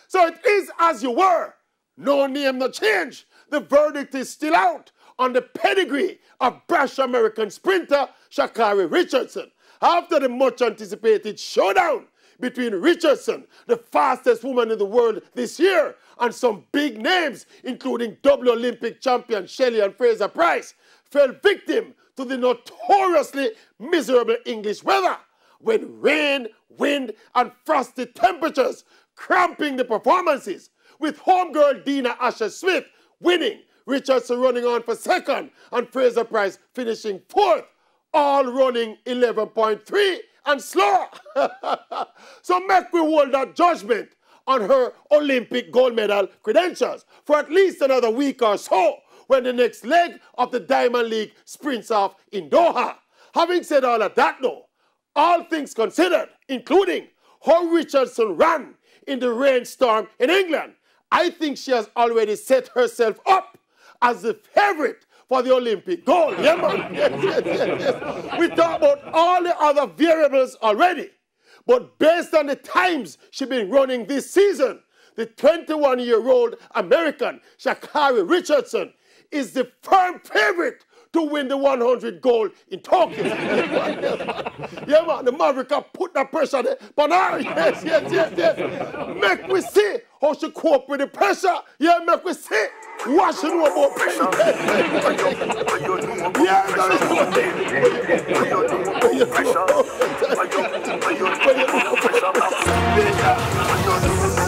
So it is as you were. No name, no change. The verdict is still out on the pedigree of brash American sprinter Sha'Carri Richardson. After the much anticipated showdown between Richardson, the fastest woman in the world this year, and some big names, including double Olympic champion Shelly-Ann Fraser-Pryce, fell victim to the notoriously miserable English weather, when rain, wind, and frosty temperatures cramping the performances, with homegirl Dina Asher-Smith winning, Richardson running on for second, and Fraser-Pryce finishing fourth, all running 11.3 and slower. So make we hold that judgment on her Olympic gold medal credentials for at least another week or so, when the next leg of the Diamond League sprints off in Doha. Having said all of that though, all things considered, including how Richardson ran in the rainstorm in England, I think she has already set herself up as the favorite for the Olympic gold. Yeah, man. Yes. We talked about all the other variables already, but based on the times she's been running this season, the 21-year-old American Sha'Carri Richardson is the firm favorite to win the 100 gold in Tokyo. Yeah, man, the Maverick have put that pressure there. But now, yes. Make we see how she cope with the pressure. Yeah, make we see what she know about pressure. Yeah,